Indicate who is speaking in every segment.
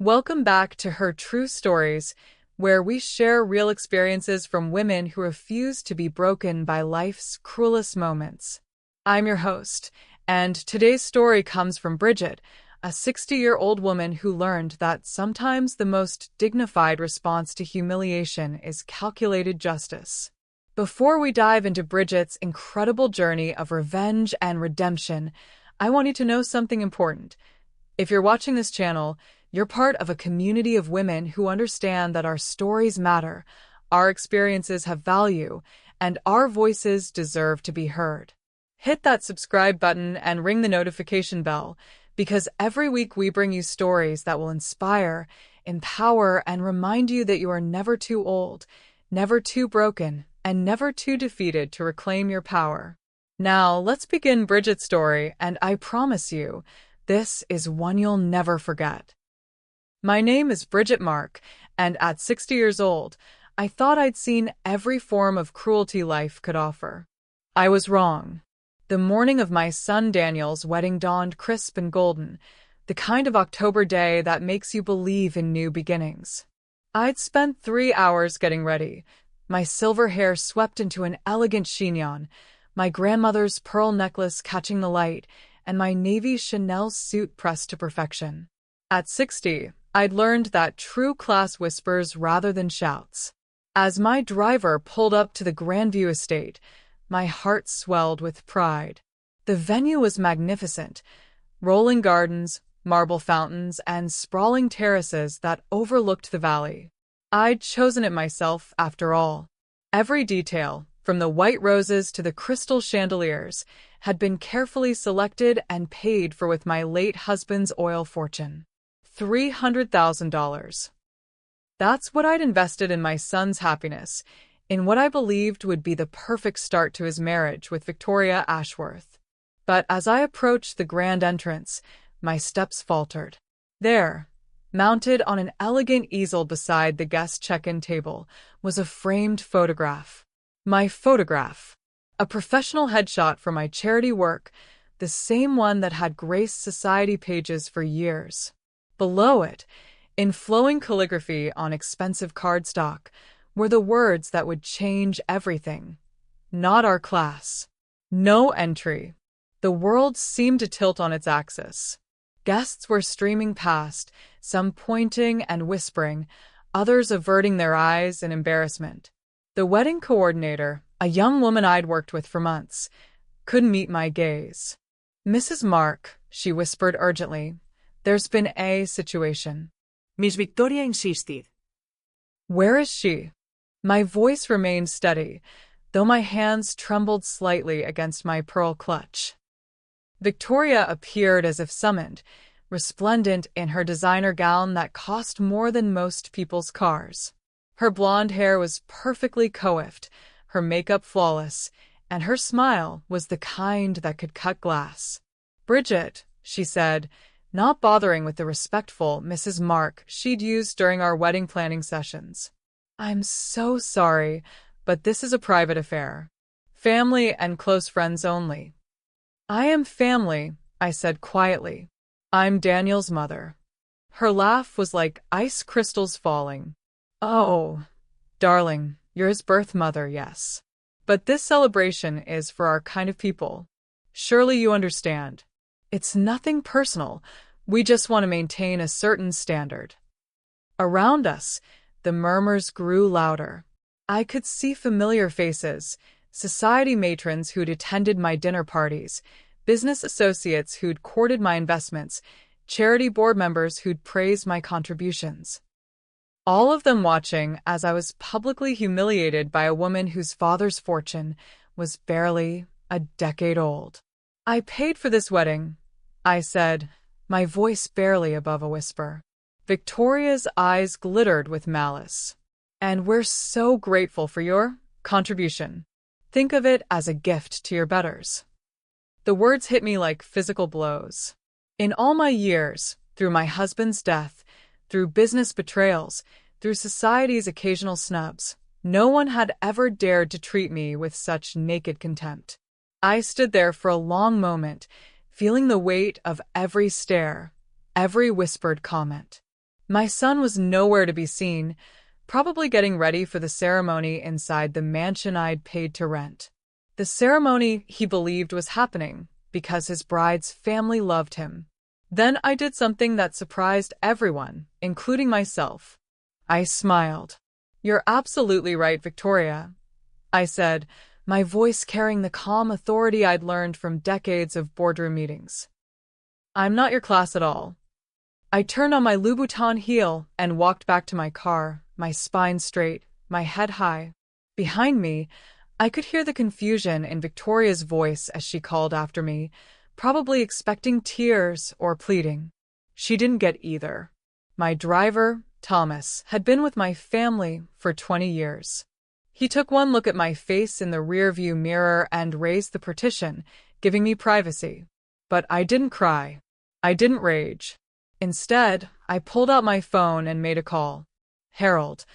Speaker 1: Welcome back to Her True Stories, where we share real experiences from women who refuse to be broken by life's cruelest moments. I'm your host, and today's story comes from Bridget, a 60-year-old woman who learned that sometimes the most dignified response to humiliation is calculated justice. Before we dive into Bridget's incredible journey of revenge and redemption, I want you to know something important. If you're watching this channel, you're part of a community of women who understand that our stories matter, our experiences have value, and our voices deserve to be heard. Hit that subscribe button and ring the notification bell, because every week we bring you stories that will inspire, empower, and remind you that you are never too old, never too broken, and never too defeated to reclaim your power. Now, let's begin Bridget's story, and I promise you, this is one you'll never forget. My name is Bridget Mark, and at 60 years old, I thought I'd seen every form of cruelty life could offer. I was wrong. The morning of my son Daniel's wedding dawned crisp and golden, the kind of October day that makes you believe in new beginnings. I'd spent 3 hours getting ready, my silver hair swept into an elegant chignon, my grandmother's pearl necklace catching the light, and my navy Chanel suit pressed to perfection. At 60, I'd learned that true class whispers rather than shouts. As my driver pulled up to the Grandview estate, my heart swelled with pride. The venue was magnificent, rolling gardens, marble fountains, and sprawling terraces that overlooked the valley. I'd chosen it myself, after all. Every detail, from the white roses to the crystal chandeliers, had been carefully selected and paid for with my late husband's oil fortune. $300,000. That's what I'd invested in my son's happiness, in what I believed would be the perfect start to his marriage with Victoria Ashworth. But as I approached the grand entrance, my steps faltered. There, mounted on an elegant easel beside the guest check-in table, was a framed photograph. My photograph. A professional headshot for my charity work, the same one that had graced society pages for years. Below it, in flowing calligraphy on expensive cardstock, were the words that would change everything. Not our class. No entry. The world seemed to tilt on its axis. Guests were streaming past, some pointing and whispering, others averting their eyes in embarrassment. The wedding coordinator, a young woman I'd worked with for months, couldn't meet my gaze. "Mrs. Mark," she whispered urgently, "there's been a situation."
Speaker 2: Miss Victoria insisted.
Speaker 1: "Where is she?" My voice remained steady, though my hands trembled slightly against my pearl clutch. Victoria appeared as if summoned, resplendent in her designer gown that cost more than most people's cars. Her blonde hair was perfectly coiffed, her makeup flawless, and her smile was the kind that could cut glass. "Bridget," she said, not bothering with the respectful Mrs. Mark she'd used during our wedding planning sessions. "I'm so sorry, but this is a private affair. Family and close friends only." "I am family," I said quietly. "I'm Daniel's mother." Her laugh was like ice crystals falling. "Oh, darling, you're his birth mother, yes. But this celebration is for our kind of people. Surely you understand. It's nothing personal. We just want to maintain a certain standard." Around us, the murmurs grew louder. I could see familiar faces, society matrons who'd attended my dinner parties, business associates who'd courted my investments, charity board members who'd praised my contributions. All of them watching as I was publicly humiliated by a woman whose father's fortune was barely a decade old. "I paid for this wedding," I said, my voice barely above a whisper. Victoria's eyes glittered with malice. "And we're so grateful for your contribution. Think of it as a gift to your betters." The words hit me like physical blows. In all my years, through my husband's death, through business betrayals, through society's occasional snubs, no one had ever dared to treat me with such naked contempt. I stood there for a long moment, feeling the weight of every stare, every whispered comment. My son was nowhere to be seen, probably getting ready for the ceremony inside the mansion I'd paid to rent. The ceremony he believed was happening because his bride's family loved him. Then I did something that surprised everyone, including myself. I smiled. "You're absolutely right, Victoria," I said, my voice carrying the calm authority I'd learned from decades of boardroom meetings. "I'm not your class at all." I turned on my Louboutin heel and walked back to my car, my spine straight, my head high. Behind me, I could hear the confusion in Victoria's voice as she called after me, probably expecting tears or pleading. She didn't get either. My driver, Thomas, had been with my family for 20 years. He took one look at my face in the rearview mirror and raised the partition, giving me privacy. But I didn't cry. I didn't rage. Instead, I pulled out my phone and made a call. "Harold,"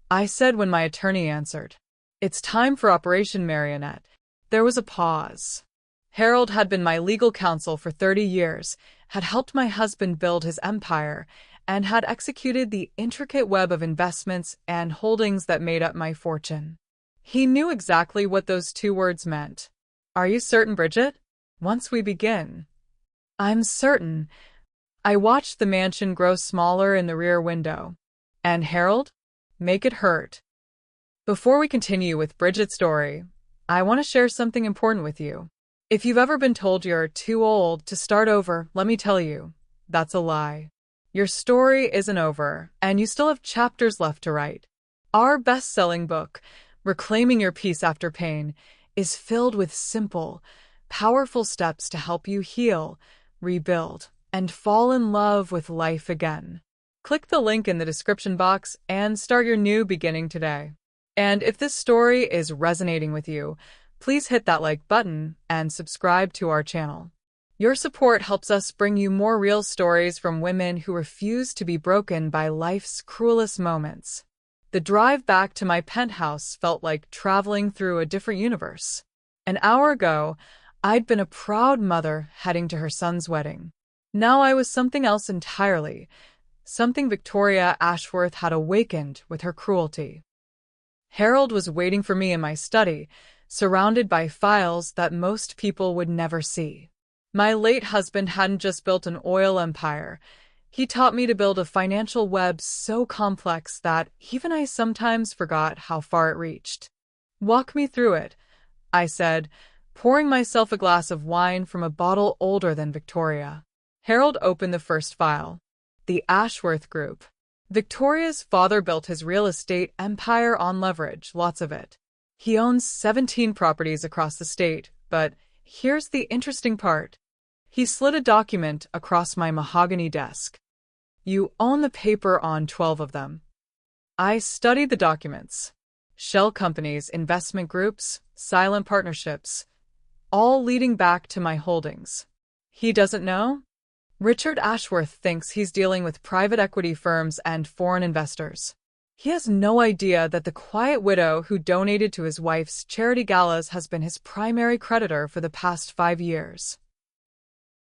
Speaker 1: I said when my attorney answered. "It's time for Operation Marionette." There was a pause. Harold had been my legal counsel for 30 years, had helped my husband build his empire, and had executed the intricate web of investments and holdings that made up my fortune. He knew exactly what those two words meant. "Are you certain, Bridget? Once we begin." "I'm certain." I watched the mansion grow smaller in the rear window. "And Harold? Make it hurt." Before we continue with Bridget's story, I want to share something important with you. If you've ever been told you're too old to start over, let me tell you, that's a lie. Your story isn't over, and you still have chapters left to write. Our best-selling book, Reclaiming Your Peace After Pain, is filled with simple, powerful steps to help you heal, rebuild, and fall in love with life again. Click the link in the description box and start your new beginning today. And if this story is resonating with you, please hit that like button and subscribe to our channel. Your support helps us bring you more real stories from women who refuse to be broken by life's cruelest moments. The drive back to my penthouse felt like traveling through a different universe. An hour ago, I'd been a proud mother heading to her son's wedding. Now I was something else entirely, something Victoria Ashworth had awakened with her cruelty. Harold was waiting for me in my study, surrounded by files that most people would never see. My late husband hadn't just built an oil empire. He taught me to build a financial web so complex that even I sometimes forgot how far it reached. "Walk me through it," I said, pouring myself a glass of wine from a bottle older than Victoria. Harold opened the first file. The Ashworth Group. Victoria's father built his real estate empire on leverage, lots of it. He owns 17 properties across the state, but here's the interesting part. He slid a document across my mahogany desk. "You own the paper on 12 of them." I studied the documents. Shell companies, investment groups, silent partnerships, all leading back to my holdings. He doesn't know? Richard Ashworth thinks he's dealing with private equity firms and foreign investors. He has no idea that the quiet widow who donated to his wife's charity galas has been his primary creditor for the past 5 years.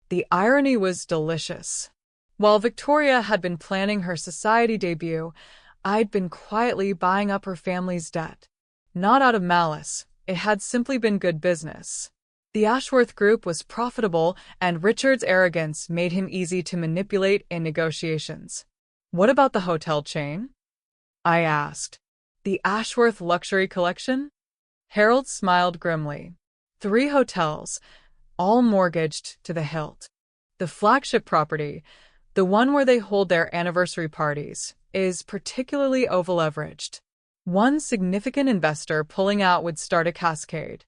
Speaker 1: The irony was delicious. While Victoria had been planning her society debut, I'd been quietly buying up her family's debt. Not out of malice, it had simply been good business. The Ashworth Group was profitable, and Richard's arrogance made him easy to manipulate in negotiations. "What about the hotel chain?" I asked. "The Ashworth Luxury Collection?" Harold smiled grimly. 3 hotels, all mortgaged to the hilt. The flagship property, the one where they hold their anniversary parties, is particularly over-leveraged. One significant investor pulling out would start a cascade.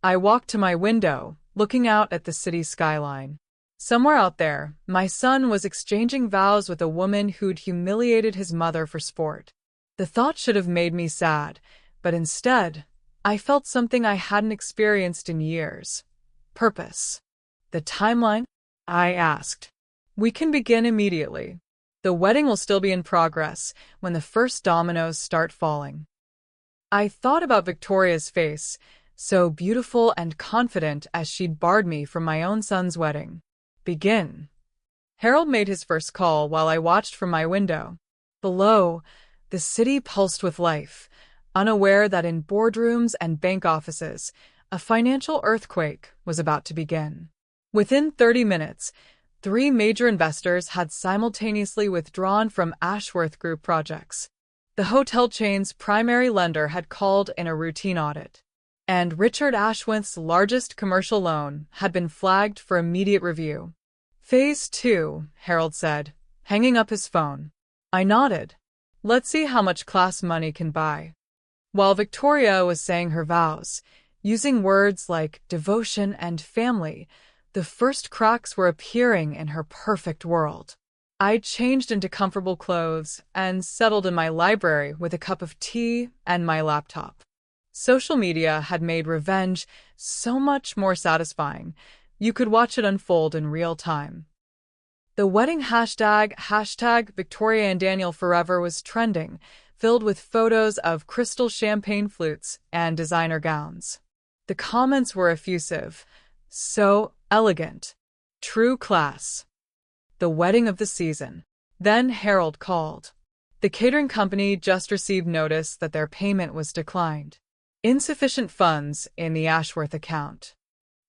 Speaker 1: I walked to my window, looking out at the city skyline. Somewhere out there, my son was exchanging vows with a woman who'd humiliated his mother for sport. The thought should have made me sad, but instead, I felt something I hadn't experienced in years. Purpose. "The timeline?" I asked. "We can begin immediately. The wedding will still be in progress when the first dominoes start falling." I thought about Victoria's face, so beautiful and confident as she'd barred me from my own son's wedding. Begin. Harold made his first call while I watched from my window. Below, the city pulsed with life, unaware that in boardrooms and bank offices, a financial earthquake was about to begin. Within 30 minutes, 3 major investors had simultaneously withdrawn from Ashworth Group projects. The hotel chain's primary lender had called in a routine audit, and Richard Ashworth's largest commercial loan had been flagged for immediate review. Phase 2, Harold said, hanging up his phone. I nodded. Let's see how much class money can buy. While Victoria was saying her vows, using words like devotion and family, the first cracks were appearing in her perfect world. I changed into comfortable clothes and settled in my library with a cup of tea and my laptop. Social media had made revenge so much more satisfying. You could watch it unfold in real time. The wedding hashtag Victoria and Daniel Forever was trending, filled with photos of crystal champagne flutes and designer gowns. The comments were effusive. So elegant. True class. The wedding of the season. Then Harold called. The catering company just received notice that their payment was declined. Insufficient funds in the Ashworth account.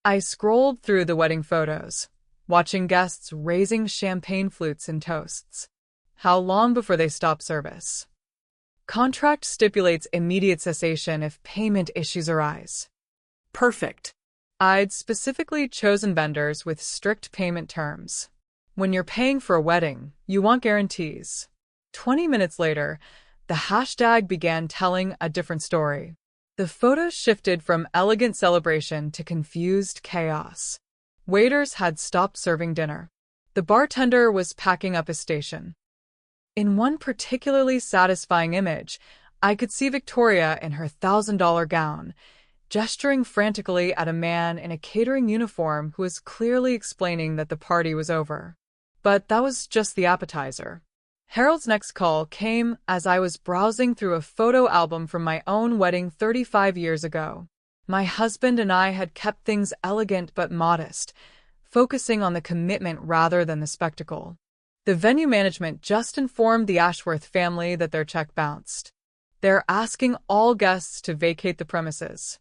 Speaker 1: I scrolled through the wedding photos, watching guests raising champagne flutes and toasts. How long before they stop service? Contract stipulates immediate cessation if payment issues arise.
Speaker 2: Perfect.
Speaker 1: I'd specifically chosen vendors with strict payment terms. When you're paying for a wedding, you want guarantees. 20 minutes later, the hashtag began telling a different story. The photos shifted from elegant celebration to confused chaos. Waiters had stopped serving dinner. The bartender was packing up his station. In one particularly satisfying image, I could see Victoria in her $1,000 gown, gesturing frantically at a man in a catering uniform who was clearly explaining that the party was over. But that was just the appetizer. Harold's next call came as I was browsing through a photo album from my own wedding 35 years ago. My husband and I had kept things elegant but modest, focusing on the commitment rather than the spectacle. The venue management just informed the Ashworth family that their check bounced. They're asking all guests to vacate the premises.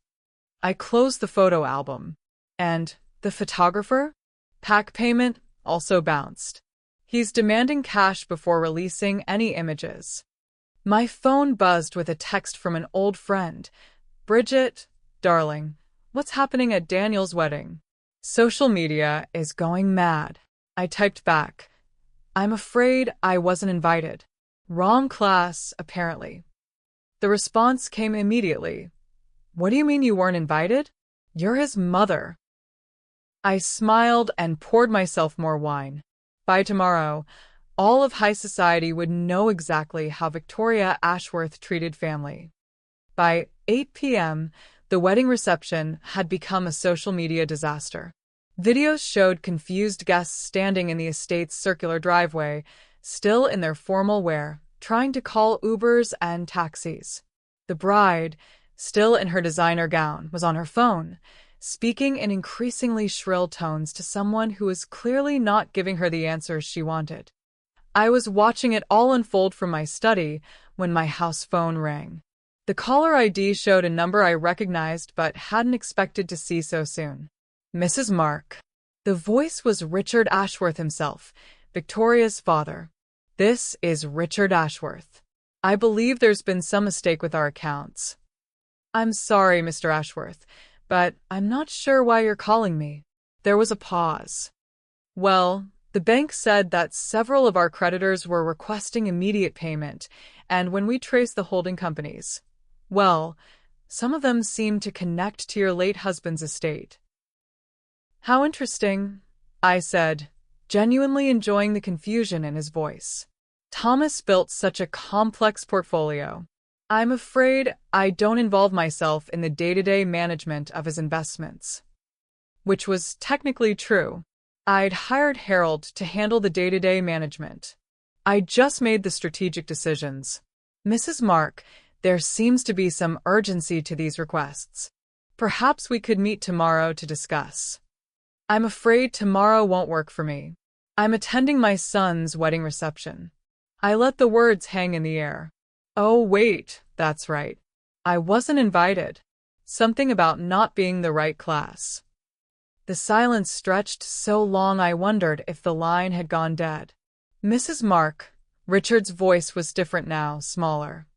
Speaker 1: I closed the photo album. And the photographer? Pack payment also bounced. He's demanding cash before releasing any images. My phone buzzed with a text from an old friend. Bridget, darling, what's happening at Daniel's wedding? Social media is going mad. I typed back. I'm afraid I wasn't invited. Wrong class, apparently. The response came immediately. What do you mean you weren't invited? You're his mother. I smiled and poured myself more wine. By tomorrow, all of high society would know exactly how Victoria Ashworth treated family. By 8 p.m., the wedding reception had become a social media disaster. Videos showed confused guests standing in the estate's circular driveway, still in their formal wear, trying to call Ubers and taxis. The bride, still in her designer gown, was on her phone, speaking in increasingly shrill tones to someone who was clearly not giving her the answers she wanted. I was watching it all unfold from my study when my house phone rang. The caller ID showed a number I recognized but hadn't expected to see so soon. Mrs. Mark. The voice was Richard Ashworth himself, Victoria's father. This is Richard Ashworth. I believe there's been some mistake with our accounts. I'm sorry, Mr. Ashworth, but I'm not sure why you're calling me. There was a pause. Well, the bank said that several of our creditors were requesting immediate payment, and when we traced the holding companies, well, some of them seemed to connect to your late husband's estate. How interesting, I said, genuinely enjoying the confusion in his voice. Thomas built such a complex portfolio. I'm afraid I don't involve myself in the day-to-day management of his investments. Which was technically true. I'd hired Harold to handle the day-to-day management. I just made the strategic decisions. Mrs. Mark, there seems to be some urgency to these requests. Perhaps we could meet tomorrow to discuss. I'm afraid tomorrow won't work for me. I'm attending my son's wedding reception. I let the words hang in the air. Oh, wait, that's right. I wasn't invited. Something about not being the right class. The silence stretched so long I wondered if the line had gone dead. Mrs. Mark, Richard's voice was different now, smaller.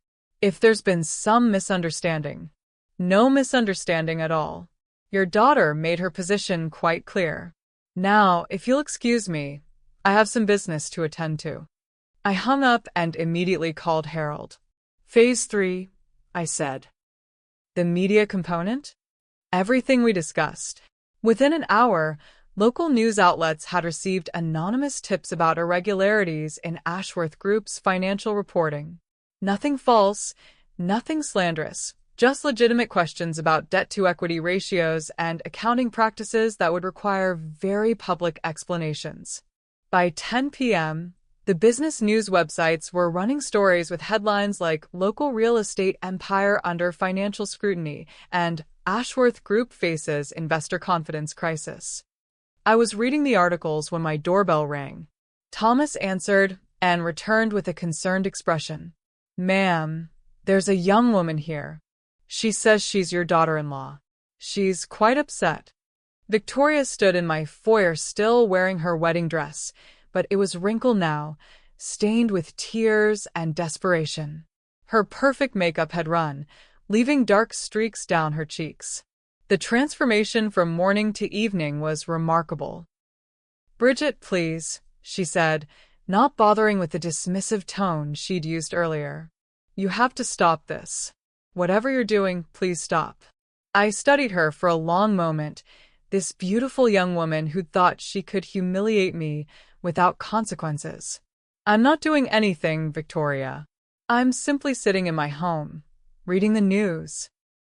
Speaker 1: If there's been some misunderstanding. No misunderstanding at all. Your daughter made her position quite clear. Now, if you'll excuse me, I have some business to attend to. I hung up and immediately called Harold. Phase 3, I said. The media component? Everything we discussed. Within an hour, local news outlets had received anonymous tips about irregularities in Ashworth Group's financial reporting. Nothing false, nothing slanderous, just legitimate questions about debt-to-equity ratios and accounting practices that would require very public explanations. By 10 p.m., the business news websites were running stories with headlines like "Local Real Estate Empire Under Financial Scrutiny" and "Ashworth Group Faces Investor Confidence Crisis." I was reading the articles when my doorbell rang. Thomas answered and returned with a concerned expression. "Ma'am, there's a young woman here. She says she's your daughter-in-law. She's quite upset." Victoria stood in my foyer still wearing her wedding dress, but it was wrinkled now, stained with tears and desperation. Her perfect makeup had run, leaving dark streaks down her cheeks. The transformation from morning to evening was remarkable. "Bridget, please," she said, not bothering with the dismissive tone she'd used earlier. "You have to stop this. Whatever you're doing, please stop." I studied her for a long moment, this beautiful young woman who thought she could humiliate me without consequences. "I'm not doing anything, Victoria. I'm simply sitting in my home, reading the news."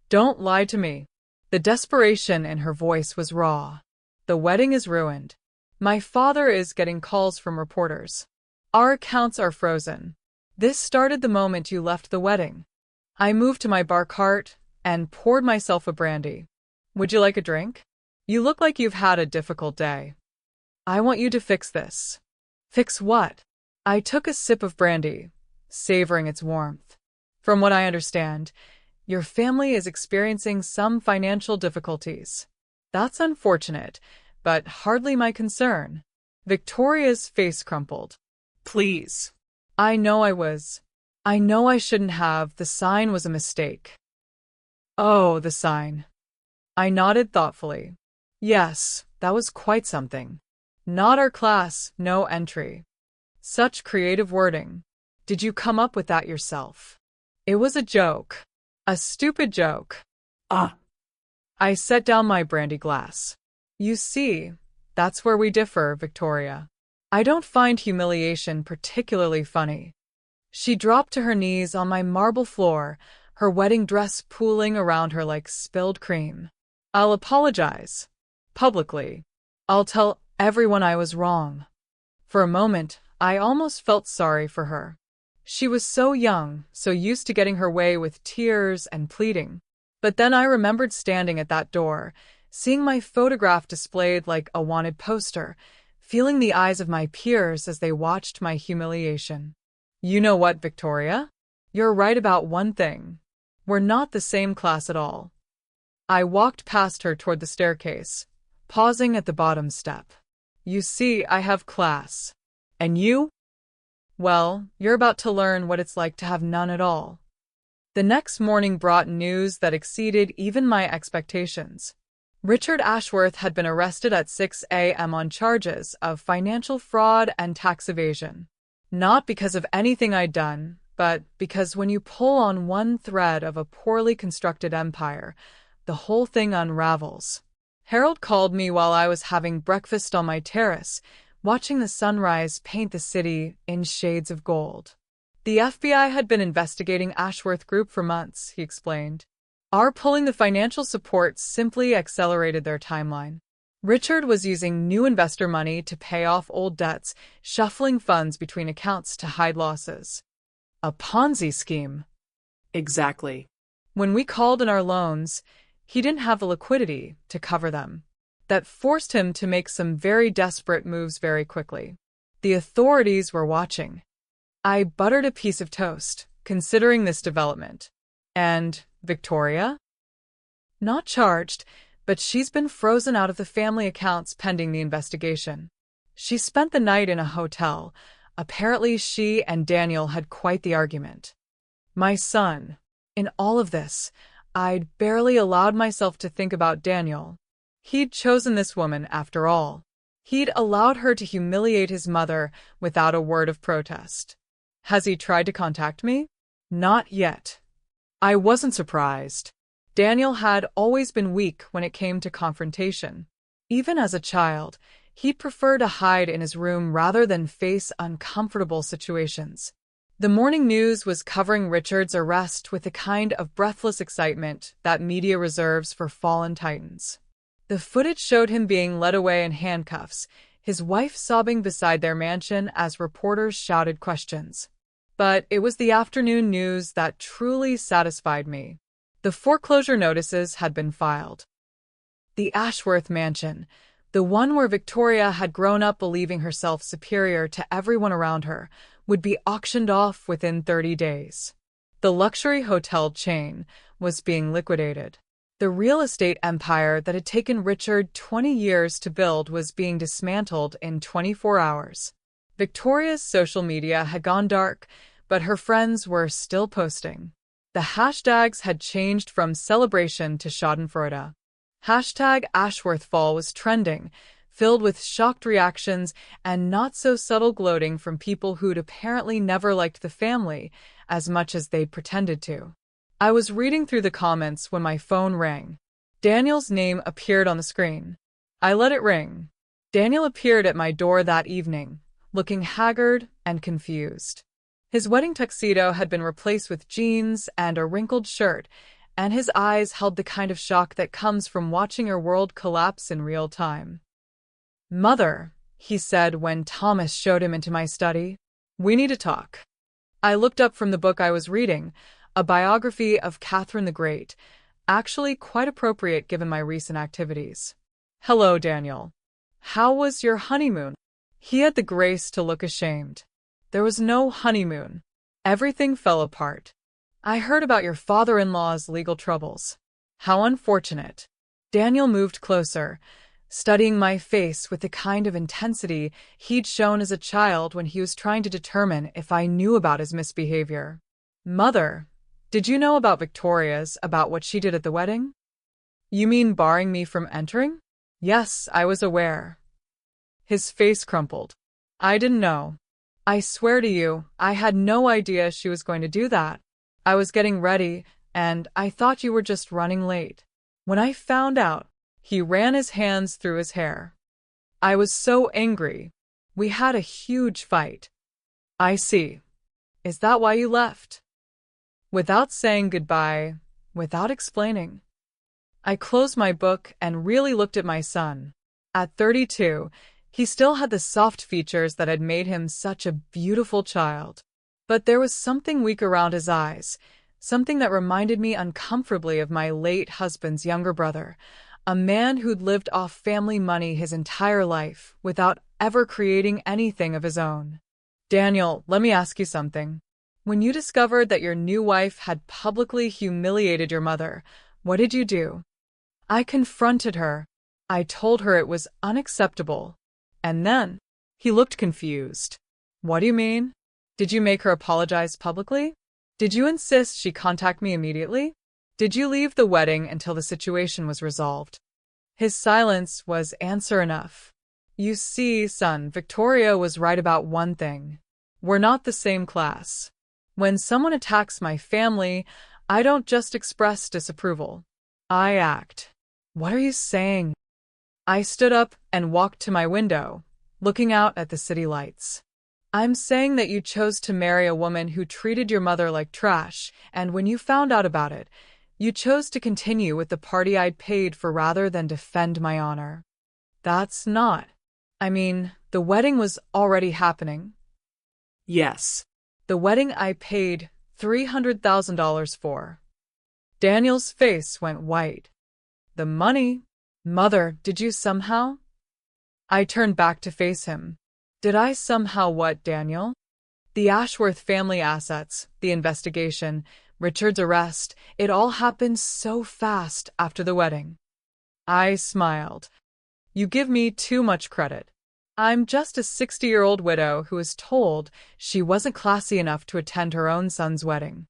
Speaker 1: "Don't lie to me." The desperation in her voice was raw. "The wedding is ruined. My father is getting calls from reporters. Our accounts are frozen. This started the moment you left the wedding." I moved to my bar cart and poured myself a brandy. "Would you like a drink? You look like you've had a difficult day. I want you to fix this." "Fix what?" I took a sip of brandy, savoring its warmth. "From what I understand, your family is experiencing some financial difficulties. That's unfortunate, but hardly my concern." Victoria's face crumpled.
Speaker 2: Please.
Speaker 1: I know I shouldn't have. The sign was a mistake." "Oh, the sign." I nodded thoughtfully. "Yes, that was quite something. Not our class, no entry. Such creative wording. Did you come up with that yourself?" "It was a joke. A stupid joke."
Speaker 2: Ah.
Speaker 1: I set down my brandy glass. "You see, that's where we differ, Victoria. I don't find humiliation particularly funny." She dropped to her knees on my marble floor, her wedding dress pooling around her like spilled cream. "I'll apologize. Publicly. I'll tell everyone I was wrong." For a moment, I almost felt sorry for her. She was so young, so used to getting her way with tears and pleading. But then I remembered standing at that door, seeing my photograph displayed like a wanted poster, feeling the eyes of my peers as they watched my humiliation. "You know what, Victoria? You're right about one thing. We're not the same class at all." I walked past her toward the staircase, pausing at the bottom step. "You see, I have class. And you? Well, you're about to learn what it's like to have none at all." The next morning brought news that exceeded even my expectations. Richard Ashworth had been arrested at 6 a.m. on charges of financial fraud and tax evasion. Not because of anything I'd done, but because when you pull on one thread of a poorly constructed empire, the whole thing unravels. Harold called me while I was having breakfast on my terrace, watching the sunrise paint the city in shades of gold. "The FBI had been investigating Ashworth Group for months," he explained. "Our pulling the financial support simply accelerated their timeline. Richard was using new investor money to pay off old debts, shuffling funds between accounts to hide losses." A Ponzi scheme.
Speaker 2: Exactly.
Speaker 1: When we called in our loans, he didn't have the liquidity to cover them. that forced him to make some very desperate moves very quickly. The authorities were watching. I buttered a piece of toast, considering this development. And Victoria? Not charged, but she's been frozen out of the family accounts pending the investigation. She spent the night in a hotel. Apparently, she and Daniel had quite the argument. My son. In all of this, I'd barely allowed myself to think about Daniel. He'd chosen this woman, after all. He'd allowed her to humiliate his mother without a word of protest. Has he tried to contact me? Not yet. I wasn't surprised. Daniel had always been weak when it came to confrontation. Even as a child, he'd prefer to hide in his room rather than face uncomfortable situations. The morning news was covering Richard's arrest with the kind of breathless excitement that media reserves for fallen titans. The footage showed him being led away in handcuffs, his wife sobbing beside their mansion as reporters shouted questions. But it was the afternoon news that truly satisfied me. The foreclosure notices had been filed. The Ashworth mansion, the one where Victoria had grown up believing herself superior to everyone around her, would be auctioned off within 30 days. The luxury hotel chain was being liquidated. The real estate empire that had taken Richard 20 years to build was being dismantled in 24 hours. Victoria's social media had gone dark, but her friends were still posting. The hashtags had changed from celebration to schadenfreude. Hashtag Ashworthfall was trending, filled with shocked reactions and not-so-subtle gloating from people who'd apparently never liked the family as much as they'd pretended to. I was reading through the comments when my phone rang. Daniel's name appeared on the screen. I let it ring. Daniel appeared at my door that evening, looking haggard and confused. His wedding tuxedo had been replaced with jeans and a wrinkled shirt, and his eyes held the kind of shock that comes from watching your world collapse in real time. "Mother," he said when Thomas showed him into my study, "we need to talk." I looked up from the book I was reading, a biography of Catherine the Great, actually quite appropriate given my recent activities. "Hello, Daniel. How was your honeymoon?" He had the grace to look ashamed. There was no honeymoon. Everything fell apart. I heard about your father-in-law's legal troubles. How unfortunate. Daniel moved closer, studying my face with the kind of intensity he'd shown as a child when he was trying to determine if I knew about his misbehavior. "Mother, did you know about about what she did at the wedding?" "You mean barring me from entering?" "Yes, I was aware." His face crumpled. "I didn't know. I swear to you, I had no idea she was going to do that. I was getting ready, and I thought you were just running late. When I found out," he ran his hands through his hair. "I was so angry. We had a huge fight." "I see. Is that why you left?" Without saying goodbye, without explaining. I closed my book and really looked at my son. At 32, he still had the soft features that had made him such a beautiful child. But there was something weak around his eyes, something that reminded me uncomfortably of my late husband's younger brother, a man who'd lived off family money his entire life without ever creating anything of his own. "Daniel, let me ask you something. When you discovered that your new wife had publicly humiliated your mother, what did you do?" "I confronted her. I told her it was unacceptable. And then," he looked confused. "What do you mean? Did you make her apologize publicly? Did you insist she contact me immediately? Did you leave the wedding until the situation was resolved?" His silence was answer enough. "You see, son, Victoria was right about one thing. We're not the same class. When someone attacks my family, I don't just express disapproval. I act." "What are you saying?" I stood up and walked to my window, looking out at the city lights. "I'm saying that you chose to marry a woman who treated your mother like trash, and when you found out about it, you chose to continue with the party I'd paid for rather than defend my honor. That's not. I mean, the wedding was already happening."
Speaker 2: Yes.
Speaker 1: "The wedding I paid $300,000 for." Daniel's face went white. "The money? Mother, did you somehow? I turned back to face him. Did I somehow what, Daniel? The Ashworth family assets, the investigation, Richard's arrest, it all happened so fast after the wedding. I smiled. You give me too much credit. I'm just a 60-year-old widow who was told she wasn't classy enough to attend her own son's wedding.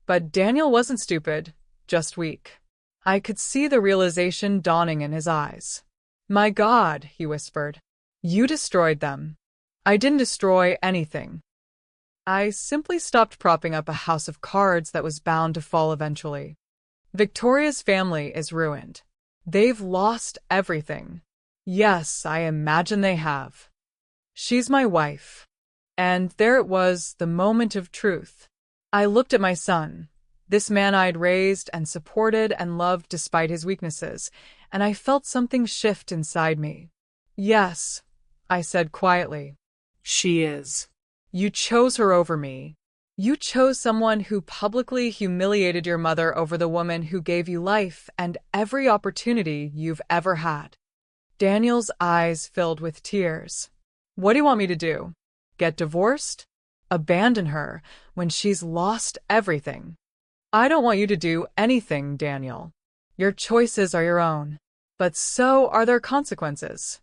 Speaker 1: But Daniel wasn't stupid, just weak. I could see the realization dawning in his eyes. My God, he whispered. You destroyed them. I didn't destroy anything. I simply stopped propping up a house of cards that was bound to fall eventually. Victoria's family is ruined. They've lost everything. Yes, I imagine they have. She's my wife. And there it was, the moment of truth. I looked at my son, this man I'd raised and supported and loved despite his weaknesses, and I felt something shift inside me. Yes, I said quietly.
Speaker 2: She is.
Speaker 1: You chose her over me. You chose someone who publicly humiliated your mother over the woman who gave you life and every opportunity you've ever had. Daniel's eyes filled with tears. What do you want me to do? Get divorced? Abandon her when she's lost everything? I don't want you to do anything, Daniel. Your choices are your own, but so are their consequences.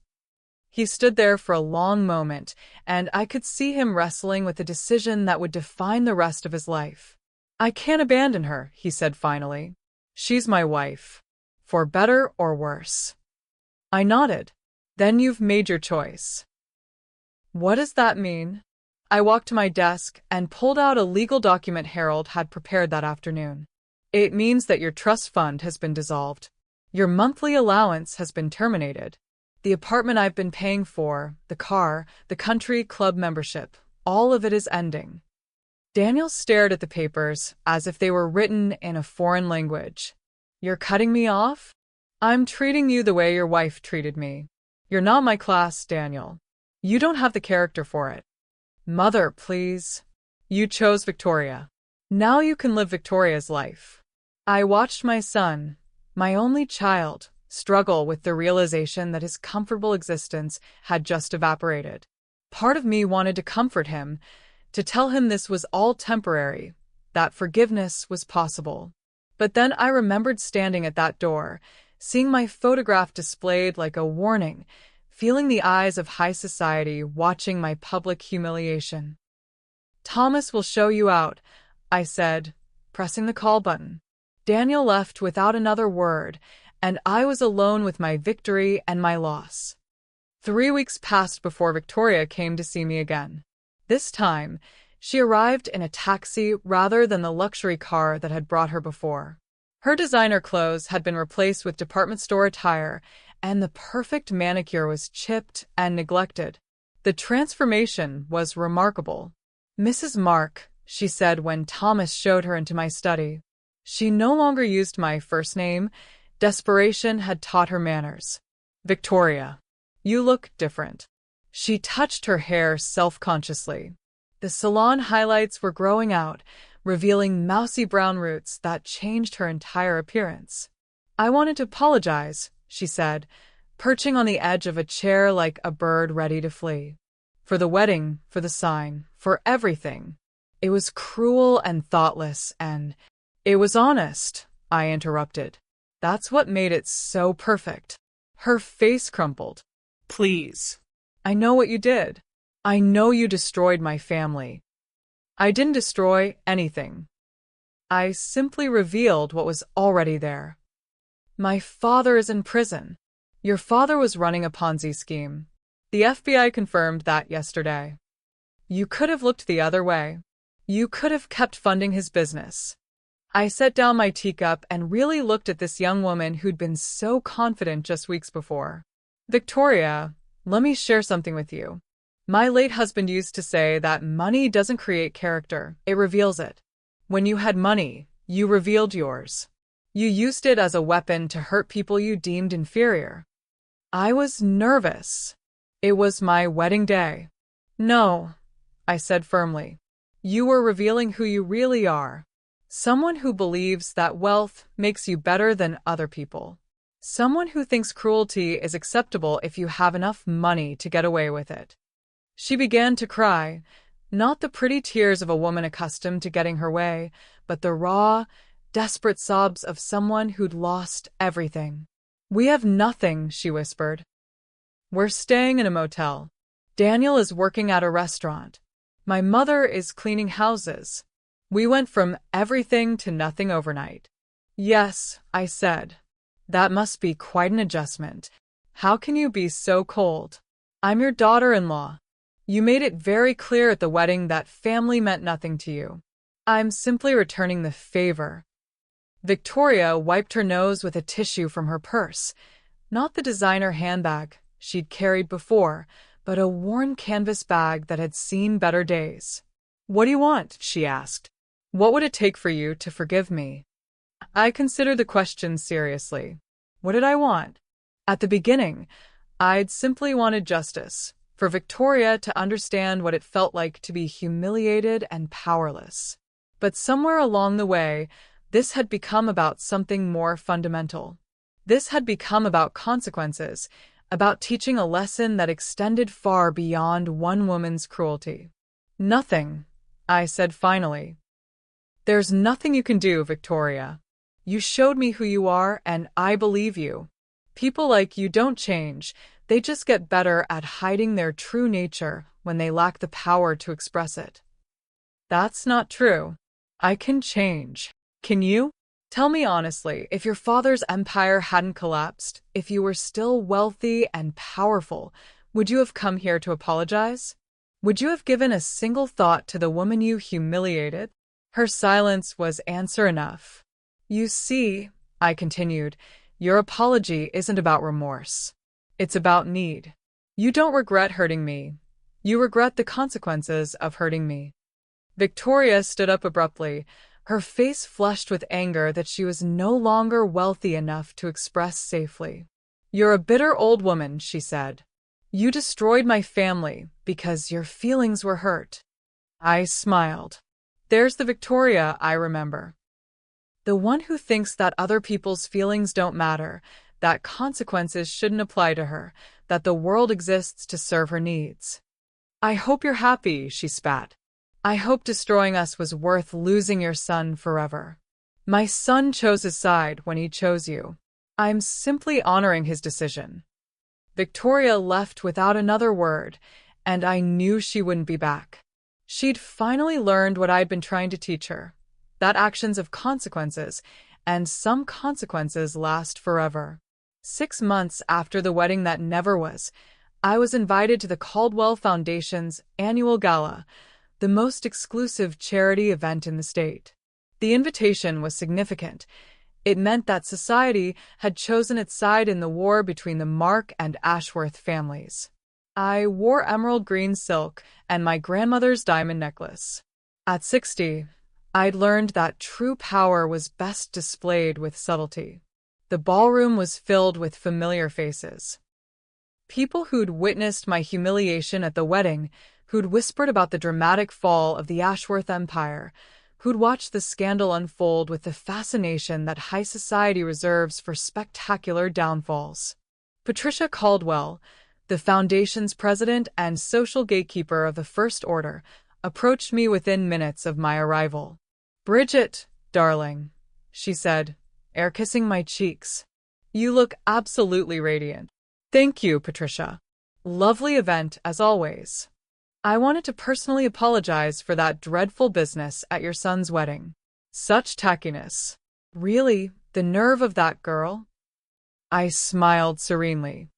Speaker 1: He stood there for a long moment, and I could see him wrestling with a decision that would define the rest of his life. I can't abandon her, he said finally. She's my wife, for better or worse. I nodded. Then you've made your choice. What does that mean? I walked to my desk and pulled out a legal document Harold had prepared that afternoon. It means that your trust fund has been dissolved. Your monthly allowance has been terminated. The apartment I've been paying for, the car, the country club membership, all of it is ending. Daniel stared at the papers as if they were written in a foreign language. You're cutting me off? I'm treating you the way your wife treated me. You're not my class, Daniel. You don't have the character for it. Mother, please. You chose Victoria. Now you can live Victoria's life. I watched my son, my only child, struggle with the realization that his comfortable existence had just evaporated. Part of me wanted to comfort him, to tell him this was all temporary, that forgiveness was possible. But then I remembered standing at that door, seeing my photograph displayed like a warning, feeling the eyes of high society watching my public humiliation. Thomas will show you out, I said, pressing the call button. Daniel left without another word, and I was alone with my victory and my loss. 3 weeks passed before Victoria came to see me again. This time, she arrived in a taxi rather than the luxury car that had brought her before. Her designer clothes had been replaced with department store attire, and the perfect manicure was chipped and neglected. The transformation was remarkable. Mrs. Mark, she said when Thomas showed her into my study. She no longer used my first name. Desperation had taught her manners. Victoria, you look different. She touched her hair self-consciously. The salon highlights were growing out, revealing mousy brown roots that changed her entire appearance. I wanted to apologize, she said, perching on the edge of a chair like a bird ready to flee. For the wedding, for the sign, for everything. It was cruel and thoughtless, and it was honest, I interrupted. That's what made it so perfect. Her face crumpled.
Speaker 2: Please.
Speaker 1: I know what you did. I know you destroyed my family. I didn't destroy anything. I simply revealed what was already there. My father is in prison. Your father was running a Ponzi scheme. The FBI confirmed that yesterday. You could have looked the other way. You could have kept funding his business. I set down my teacup and really looked at this young woman who'd been so confident just weeks before. Victoria, let me share something with you. My late husband used to say that money doesn't create character, it reveals it. When you had money, you revealed yours. You used it as a weapon to hurt people you deemed inferior. I was nervous. It was my wedding day. No, I said firmly. You were revealing who you really are. Someone who believes that wealth makes you better than other people. Someone who thinks cruelty is acceptable if you have enough money to get away with it. She began to cry, not the pretty tears of a woman accustomed to getting her way, but the raw, desperate sobs of someone who'd lost everything. "We have nothing," she whispered. "We're staying in a motel. Daniel is working at a restaurant. My mother is cleaning houses. We went from everything to nothing overnight." "Yes," I said. "That must be quite an adjustment. How can you be so cold? I'm your daughter-in-law. You made it very clear at the wedding that family meant nothing to you. I'm simply returning the favor." Victoria wiped her nose with a tissue from her purse, not the designer handbag she'd carried before, but a worn canvas bag that had seen better days. "What do you want?" she asked. "What would it take for you to forgive me?" I considered the question seriously. What did I want? At the beginning, I'd simply wanted justice, for Victoria to understand what it felt like to be humiliated and powerless. But somewhere along the way, this had become about something more fundamental. This had become about consequences, about teaching a lesson that extended far beyond one woman's cruelty. "Nothing," I said finally. "There's nothing you can do, Victoria. You showed me who you are, and I believe you. People like you don't change, they just get better at hiding their true nature when they lack the power to express it." "That's not true. I can change. Can you? Tell me honestly, if your father's empire hadn't collapsed, if you were still wealthy and powerful, would you have come here to apologize? Would you have given a single thought to the woman you humiliated?" Her silence was answer enough. "You see," I continued, "your apology isn't about remorse. It's about need. You don't regret hurting me. You regret the consequences of hurting me." Victoria stood up abruptly, her face flushed with anger that she was no longer wealthy enough to express safely. "You're a bitter old woman," she said. "You destroyed my family because your feelings were hurt." I smiled. There's the Victoria I remember. The one who thinks that other people's feelings don't matter, that consequences shouldn't apply to her, that the world exists to serve her needs. "I hope you're happy," she spat. "I hope destroying us was worth losing your son forever. My son chose his side when he chose you. I'm simply honoring his decision." Victoria left without another word, and I knew she wouldn't be back. She'd finally learned what I'd been trying to teach her, that actions have consequences, and some consequences last forever. 6 months after the wedding that never was, I was invited to the Caldwell Foundation's annual gala, the most exclusive charity event in the state. The invitation was significant. It meant that society had chosen its side in the war between the Mark and Ashworth families. I wore emerald green silk and my grandmother's diamond necklace. At 60, I'd learned that true power was best displayed with subtlety. The ballroom was filled with familiar faces. People who'd witnessed my humiliation at the wedding, who'd whispered about the dramatic fall of the Ashworth Empire, who'd watched the scandal unfold with the fascination that high society reserves for spectacular downfalls. Patricia Caldwell, the Foundation's president and social gatekeeper of the First Order, approached me within minutes of my arrival. "Bridget, darling," she said, air-kissing my cheeks. "You look absolutely radiant." "Thank you, Patricia. Lovely event, as always. I wanted to personally apologize for that dreadful business at your son's wedding. Such tackiness. Really, the nerve of that girl." I smiled serenely.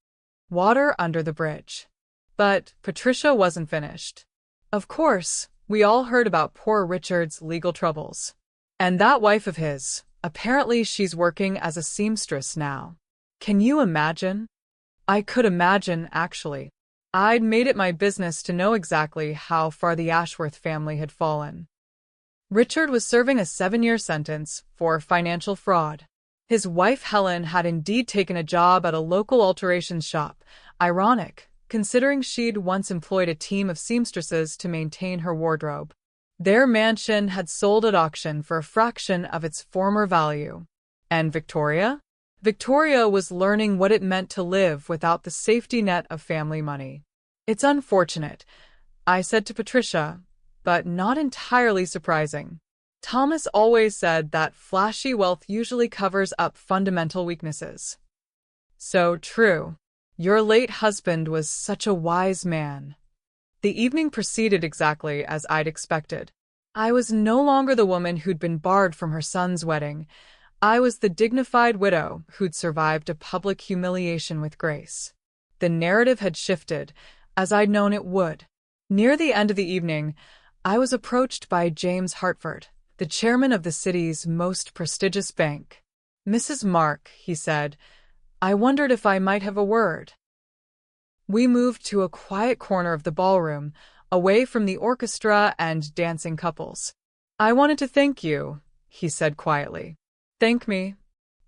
Speaker 1: Water under the bridge. But Patricia wasn't finished. "Of course, we all heard about poor Richard's legal troubles. And that wife of his, apparently she's working as a seamstress now. Can you imagine?" I could imagine, actually. I'd made it my business to know exactly how far the Ashworth family had fallen. Richard was serving a 7-year sentence for financial fraud. His wife Helen had indeed taken a job at a local alterations shop, ironic, considering she'd once employed a team of seamstresses to maintain her wardrobe. Their mansion had sold at auction for a fraction of its former value. And Victoria? Victoria was learning what it meant to live without the safety net of family money. It's unfortunate, I said to Patricia, but not entirely surprising. Thomas always said that flashy wealth usually covers up fundamental weaknesses. So true. Your late husband was such a wise man. The evening proceeded exactly as I'd expected. I was no longer the woman who'd been barred from her son's wedding. I was the dignified widow who'd survived a public humiliation with grace. The narrative had shifted, as I'd known it would. Near the end of the evening, I was approached by James Hartford, the chairman of the city's most prestigious bank. "Mrs. Mark," he said, "I wondered if I might have a word." We moved to a quiet corner of the ballroom, away from the orchestra and dancing couples. "I wanted to thank you," he said quietly. "Thank me?"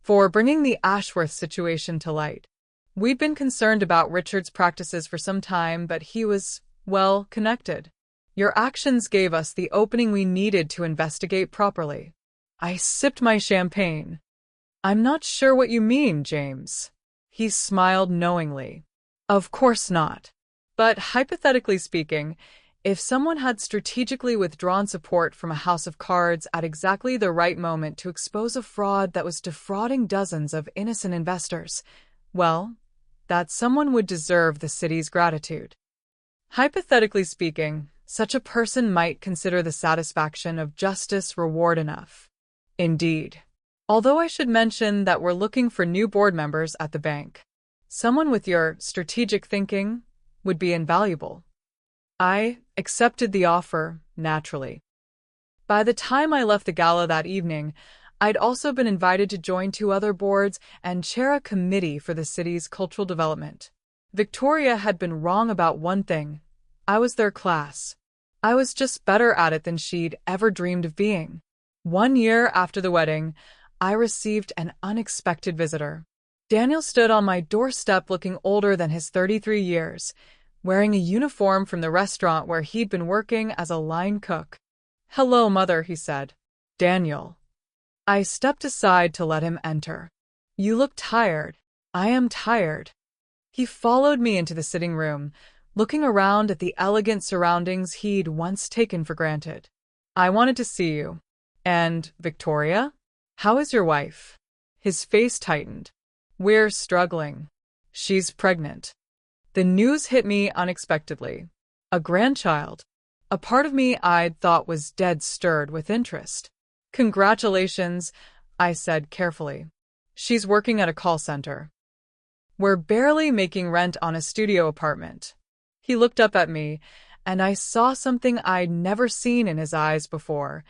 Speaker 1: "For bringing the Ashworth situation to light. We'd been concerned about Richard's practices for some time, but he was, well, connected. Your actions gave us the opening we needed to investigate properly." I sipped my champagne. "I'm not sure what you mean, James." He smiled knowingly. "Of course not. But hypothetically speaking, if someone had strategically withdrawn support from a house of cards at exactly the right moment to expose a fraud that was defrauding dozens of innocent investors, well, that someone would deserve the city's gratitude. Hypothetically speaking, such a person might consider the satisfaction of justice reward enough." "Indeed. Although I should mention that we're looking for new board members at the bank. Someone with your strategic thinking would be invaluable." I accepted the offer, naturally. By the time I left the gala that evening, I'd also been invited to join 2 other boards and chair a committee for the city's cultural development. Victoria had been wrong about one thing. I was their class. I was just better at it than she'd ever dreamed of being. 1 year after the wedding, I received an unexpected visitor. Daniel stood on my doorstep looking older than his 33 years, wearing a uniform from the restaurant where he'd been working as a line cook. "Hello, Mother," he said. "Daniel." I stepped aside to let him enter. "You look tired." "I am tired." He followed me into the sitting room, looking around at the elegant surroundings he'd once taken for granted. "I wanted to see you. And, Victoria? How is your wife?" His face tightened. "We're struggling. She's pregnant." The news hit me unexpectedly. A grandchild. A part of me I'd thought was dead stirred with interest. "Congratulations," I said carefully. "She's working at a call center. We're barely making rent on a studio apartment." He looked up at me, and I saw something I'd never seen in his eyes before: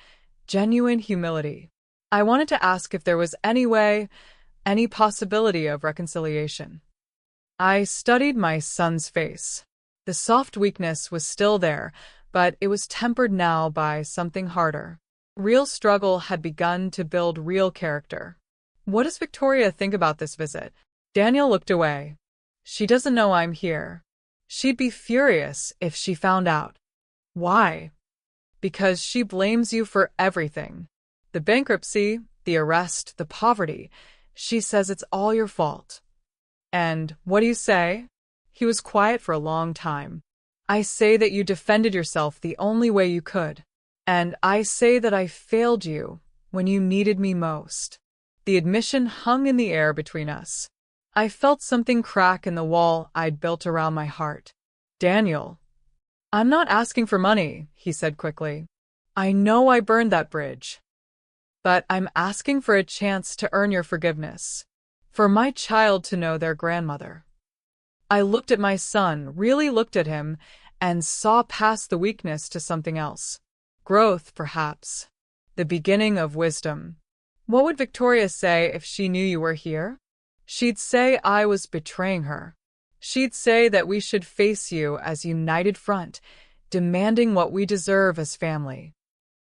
Speaker 1: genuine humility. I wanted to ask if there was any way, any possibility of reconciliation. I studied my son's face. The soft weakness was still there, but it was tempered now by something harder. Real struggle had begun to build real character. "What does Victoria think about this visit?" Daniel looked away. "She doesn't know I'm here. She'd be furious if she found out." "Why?" "Because she blames you for everything. The bankruptcy, the arrest, the poverty. She says it's all your fault." "And what do you say?" He was quiet for a long time. "I say that you defended yourself the only way you could. And I say that I failed you when you needed me most." The admission hung in the air between us. I felt something crack in the wall I'd built around my heart. "Daniel." "I'm not asking for money," he said quickly. "I know I burned that bridge. But I'm asking for a chance to earn your forgiveness. For my child to know their grandmother." I looked at my son, really looked at him, and saw past the weakness to something else. Growth, perhaps. The beginning of wisdom. What would Victoria say if she knew you were here? She'd say I was betraying her. She'd say that we should face you as united front, demanding what we deserve as family.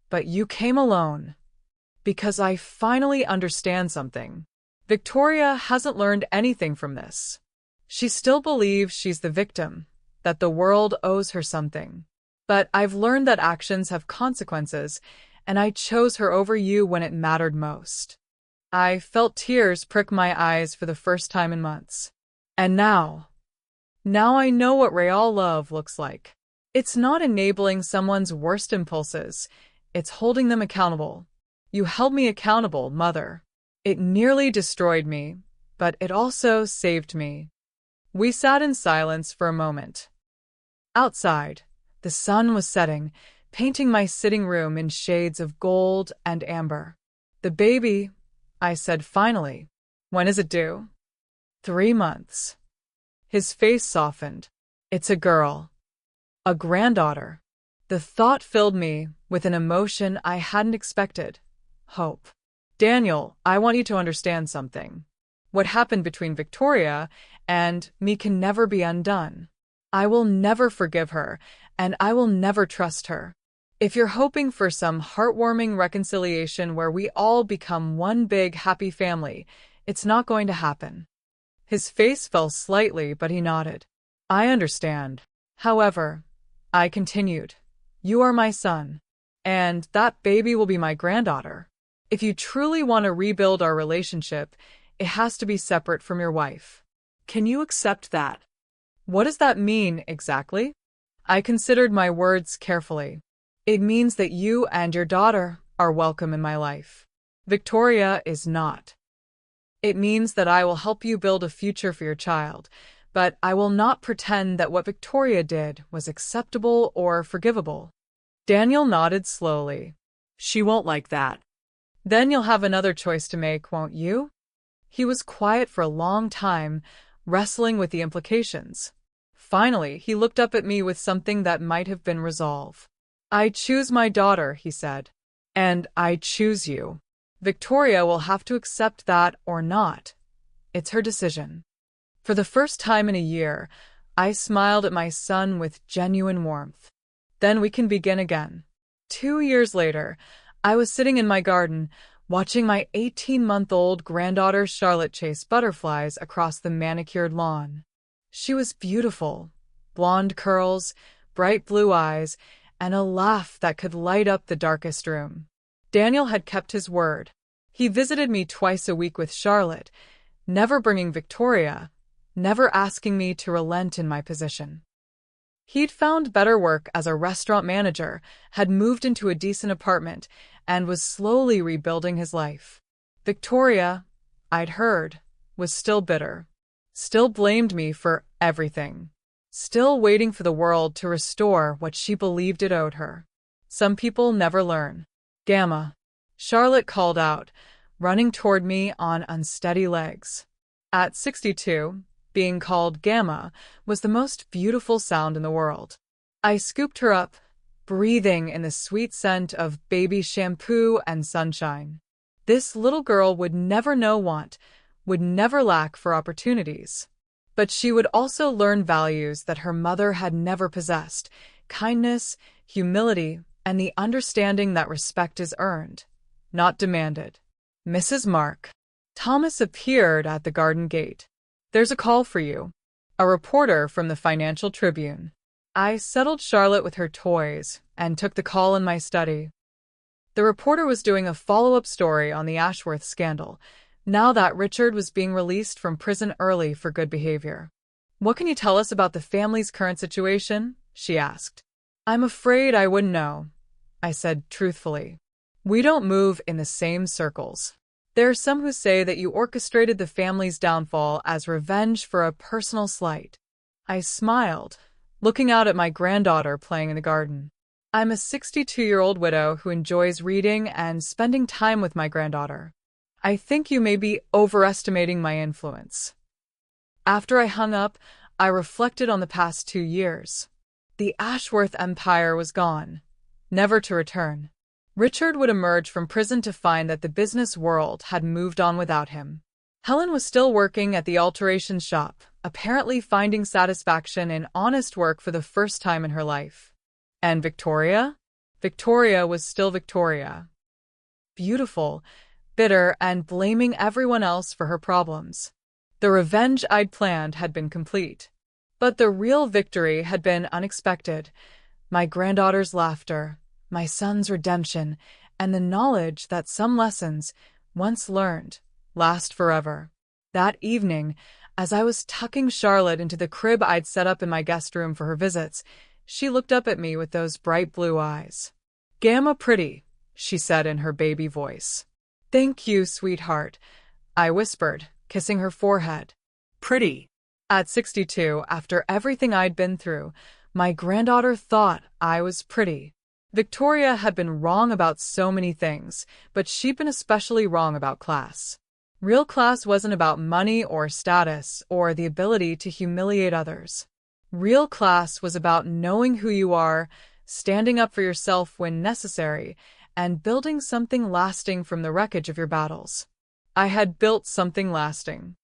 Speaker 1: But you came alone. Because I finally understand something. Victoria hasn't learned anything from this. She still believes she's the victim, that the world owes her something. But I've learned that actions have consequences, and I chose her over you when it mattered most. I felt tears prick my eyes for the first time in months. And now I know what real love looks like. It's not enabling someone's worst impulses. It's holding them accountable. You held me accountable, Mother. It nearly destroyed me, but it also saved me. We sat in silence for a moment. Outside, the sun was setting, painting my sitting room in shades of gold and amber. The baby, I said finally. When is it due? 3 months. His face softened. It's a girl. A granddaughter. The thought filled me with an emotion I hadn't expected. Hope. Daniel, I want you to understand something. What happened between Victoria and me can never be undone. I will never forgive her, and I will never trust her. If you're hoping for some heartwarming reconciliation where we all become one big happy family, it's not going to happen. His face fell slightly, but he nodded. I understand. However, I continued, you are my son, and that baby will be my granddaughter. If you truly want to rebuild our relationship, it has to be separate from your wife.
Speaker 2: Can you accept that?
Speaker 1: What does that mean exactly? I considered my words carefully. It means that you and your daughter are welcome in my life. Victoria is not. It means that I will help you build a future for your child, but I will not pretend that what Victoria did was acceptable or forgivable. Daniel nodded slowly.
Speaker 2: She won't like that.
Speaker 1: Then you'll have another choice to make, won't you? He was quiet for a long time, wrestling with the implications. Finally, he looked up at me with something that might have been resolve. I choose my daughter, he said. And I choose you. Victoria will have to accept that or not. It's her decision. For the first time in a year, I smiled at my son with genuine warmth. Then we can begin again. 2 years later, I was sitting in my garden, watching my 18-month-old granddaughter Charlotte chase butterflies across the manicured lawn. She was beautiful, blonde curls, bright blue eyes, and a laugh that could light up the darkest room. Daniel had kept his word. He visited me twice a week with Charlotte, never bringing Victoria, never asking me to relent in my position. He'd found better work as a restaurant manager, had moved into a decent apartment, and was slowly rebuilding his life. Victoria, I'd heard, was still bitter, still blamed me for everything, still waiting for the world to restore what she believed it owed her. Some people never learn. Gamma, Charlotte called out, running toward me on unsteady legs. At 62, being called Gamma was the most beautiful sound in the world. I scooped her up, breathing in the sweet scent of baby shampoo and sunshine. This little girl would never know want, would never lack for opportunities. But she would also learn values that her mother had never possessed: kindness, humility, and the understanding that respect is earned, not demanded. Mrs. Mark. Thomas appeared at the garden gate. There's a call for you. A reporter from the Financial Tribune. I settled Charlotte with her toys and took the call in my study. The reporter was doing a follow-up story on the Ashworth scandal, now that Richard was being released from prison early for good behavior. What can you tell us about the family's current situation? She asked. I'm afraid I wouldn't know, I said truthfully. We don't move in the same circles. There are some who say that you orchestrated the family's downfall as revenge for a personal slight. I smiled, looking out at my granddaughter playing in the garden. I'm a 62-year-old widow who enjoys reading and spending time with my granddaughter. I think you may be overestimating my influence. After I hung up, I reflected on the past 2 years. The Ashworth empire was gone, never to return. Richard would emerge from prison to find that the business world had moved on without him. Helen was still working at the alteration shop, apparently finding satisfaction in honest work for the first time in her life. And Victoria? Victoria was still Victoria. Beautiful, bitter, and blaming everyone else for her problems. The revenge I'd planned had been complete. But the real victory had been unexpected. My granddaughter's laughter, my son's redemption, and the knowledge that some lessons, once learned, last forever. That evening, as I was tucking Charlotte into the crib I'd set up in my guest room for her visits, she looked up at me with those bright blue eyes. "Gamma pretty," she said in her baby voice. "Thank you, sweetheart," I whispered, kissing her forehead.
Speaker 2: Pretty.
Speaker 1: At 62, after everything I'd been through, my granddaughter thought I was pretty. Victoria had been wrong about so many things, but she'd been especially wrong about class. Real class wasn't about money or status or the ability to humiliate others. Real class was about knowing who you are, standing up for yourself when necessary, and building something lasting from the wreckage of your battles. I had built something lasting.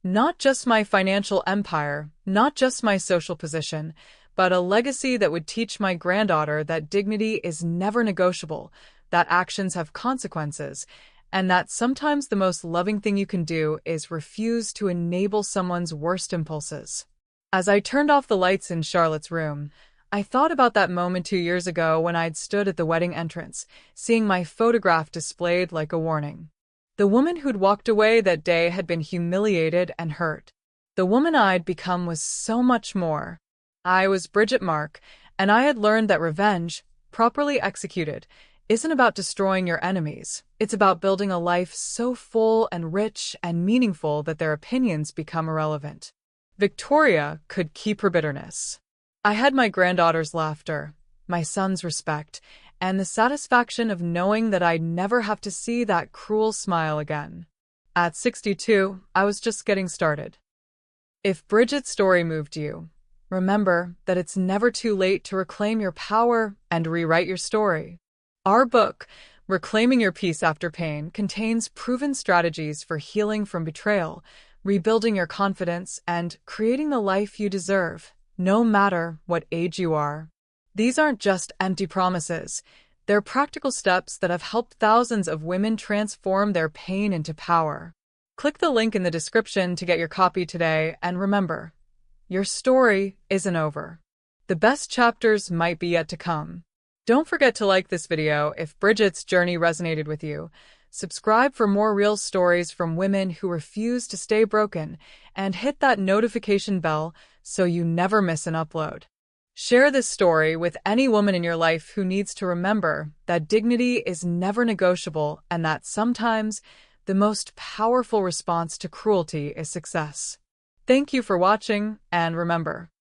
Speaker 1: Not just my financial empire, not just my social position, but a legacy that would teach my granddaughter that dignity is never negotiable, that actions have consequences, and that sometimes the most loving thing you can do is refuse to enable someone's worst impulses. As I turned off the lights in Charlotte's room, I thought about that moment 2 years ago when I'd stood at the wedding entrance, seeing my photograph displayed like a warning. The woman who'd walked away that day had been humiliated and hurt. The woman I'd become was so much more. I was Bridget Mark, and I had learned that revenge, properly executed, isn't about destroying your enemies. It's about building a life so full and rich and meaningful that their opinions become irrelevant. Victoria could keep her bitterness. I had my granddaughter's laughter, my son's respect, and the satisfaction of knowing that I'd never have to see that cruel smile again. At 62, I was just getting started. If Bridget's story moved you, remember that it's never too late to reclaim your power and rewrite your story. Our book, Reclaiming Your Peace After Pain, contains proven strategies for healing from betrayal, rebuilding your confidence, and creating the life you deserve, no matter what age you are. These aren't just empty promises. They're practical steps that have helped thousands of women transform their pain into power. Click the link in the description to get your copy today, and remember, your story isn't over. The best chapters might be yet to come. Don't forget to like this video if Bridget's journey resonated with you. Subscribe for more real stories from women who refuse to stay broken, and hit that notification bell so you never miss an upload. Share this story with any woman in your life who needs to remember that dignity is never negotiable and that sometimes the most powerful response to cruelty is success. Thank you for watching, and remember,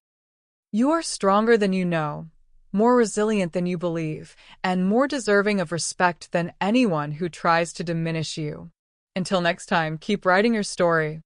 Speaker 1: you are stronger than you know, more resilient than you believe, and more deserving of respect than anyone who tries to diminish you. Until next time, keep writing your story.